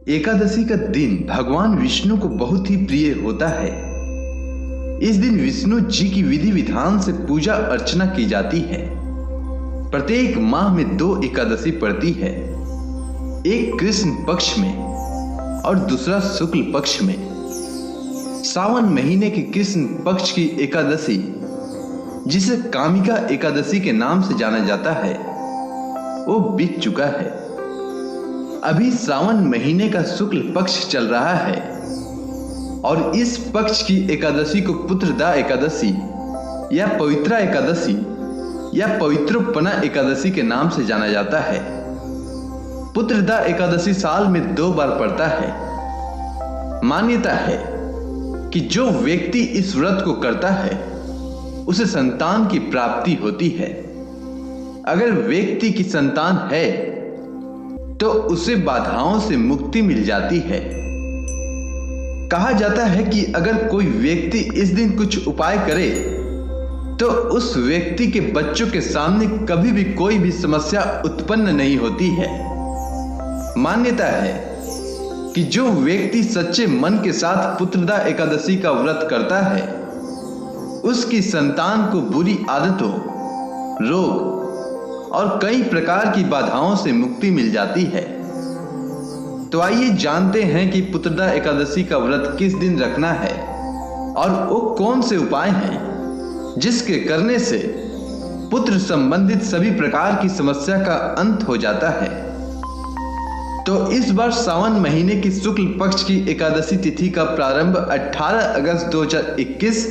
एकादशी का दिन भगवान विष्णु को बहुत ही प्रिय होता है। इस दिन विष्णु जी की विधि विधान से पूजा अर्चना की जाती है। प्रत्येक माह में 2 एकादशी पड़ती है, एक कृष्ण पक्ष में और दूसरा शुक्ल पक्ष में। सावन महीने की कृष्ण पक्ष की एकादशी, जिसे कामिका एकादशी के नाम से जाना जाता है, वो बीत चुका है। अभी सावन महीने का शुक्ल पक्ष चल रहा है और इस पक्ष की एकादशी को पुत्रदा एकादशी या पवित्रा एकादशी या पवित्रोपना एकादशी के नाम से जाना जाता है। पुत्रदा एकादशी साल में 2 बार पड़ता है। मान्यता है कि जो व्यक्ति इस व्रत को करता है उसे संतान की प्राप्ति होती है। अगर व्यक्ति की संतान है तो उसे बाधाओं से मुक्ति मिल जाती है। कहा जाता है कि अगर कोई व्यक्ति इस दिन कुछ उपाय करे तो उस व्यक्ति के बच्चों के सामने कभी भी कोई भी समस्या उत्पन्न नहीं होती है। मान्यता है कि जो व्यक्ति सच्चे मन के साथ पुत्रदा एकादशी का व्रत करता है, उसकी संतान को बुरी आदतों, रोग और कई प्रकार की बाधाओं से मुक्ति मिल जाती है। तो आइए जानते हैं कि पुत्रदा एकादशी का व्रत किस दिन रखना है और वो कौन से उपाय हैं जिसके करने से पुत्र संबंधित सभी प्रकार की समस्या का अंत हो जाता है। तो इस बार सावन महीने की शुक्ल पक्ष की एकादशी तिथि का प्रारंभ 18 अगस्त 2021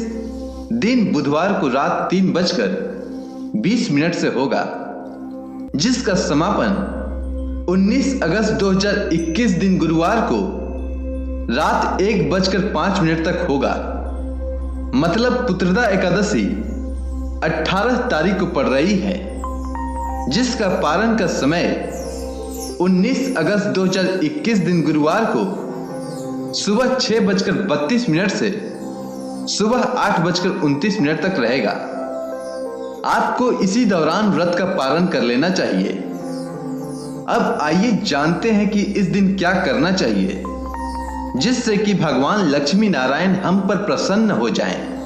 दिन बुधवार को रात 3:20 से होगा, जिसका समापन 19 अगस्त 2021 दिन गुरुवार को रात 1:05 तक होगा। मतलब पुत्रदा एकादशी 18 तारीख को पड़ रही है, जिसका पारण का समय 19 अगस्त 2021 दिन गुरुवार को सुबह 6:32 से सुबह 8:29 तक रहेगा। आपको इसी दौरान व्रत का पालन कर लेना चाहिए। अब आइए जानते हैं कि इस दिन क्या करना चाहिए जिससे कि भगवान लक्ष्मी नारायण हम पर प्रसन्न हो जाएं।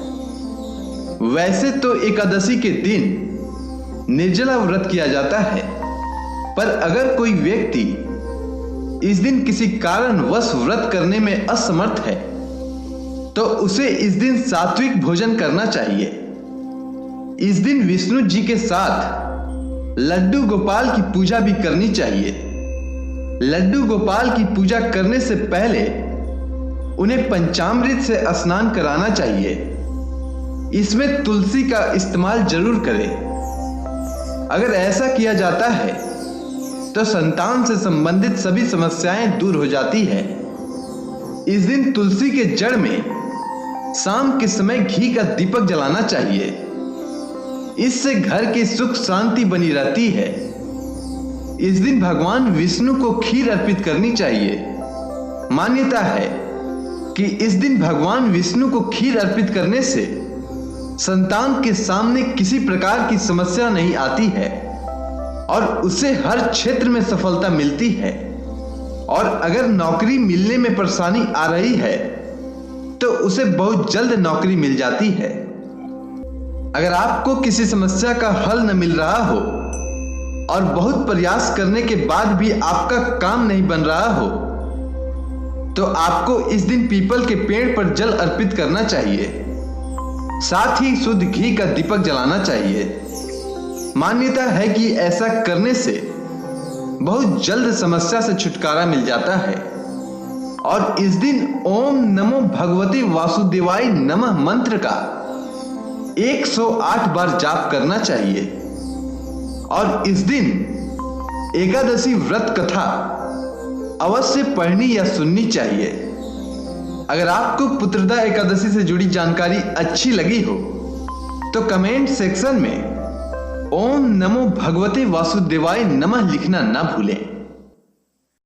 वैसे तो एकादशी के दिन निर्जला व्रत किया जाता है, पर अगर कोई व्यक्ति इस दिन किसी कारणवश व्रत करने में असमर्थ है तो उसे इस दिन सात्विक भोजन करना चाहिए। इस दिन विष्णु जी के साथ लड्डू गोपाल की पूजा भी करनी चाहिए। लड्डू गोपाल की पूजा करने से पहले उन्हें पंचामृत से स्नान कराना चाहिए। इसमें तुलसी का इस्तेमाल जरूर करें। अगर ऐसा किया जाता है तो संतान से संबंधित सभी समस्याएं दूर हो जाती है। इस दिन तुलसी के जड़ में शाम के समय घी का दीपक जलाना चाहिए। इससे घर की सुख शांति बनी रहती है। इस दिन भगवान विष्णु को खीर अर्पित करनी चाहिए। मान्यता है कि इस दिन भगवान विष्णु को खीर अर्पित करने से संतान के सामने किसी प्रकार की समस्या नहीं आती है और उसे हर क्षेत्र में सफलता मिलती है। और अगर नौकरी मिलने में परेशानी आ रही है तो उसे बहुत जल्द नौकरी मिल जाती है। अगर आपको किसी समस्या का हल न मिल रहा हो और बहुत प्रयास करने के बाद भी आपका काम नहीं बन रहा हो तो आपको इस दिन पीपल के पेड़ पर जल अर्पित करना चाहिए। साथ ही शुद्ध घी का दीपक जलाना चाहिए। मान्यता है कि ऐसा करने से बहुत जल्द समस्या से छुटकारा मिल जाता है। और इस दिन ओम नमो भगवते वासुदेवाय नमः मंत्र का 108 बार जाप करना चाहिए। और इस दिन एकादशी व्रत कथा अवश्य पढ़नी या सुननी चाहिए। अगर आपको पुत्रदा एकादशी से जुड़ी जानकारी अच्छी लगी हो तो कमेंट सेक्शन में ओम नमो भगवते वासुदेवाय नमः लिखना ना भूलें।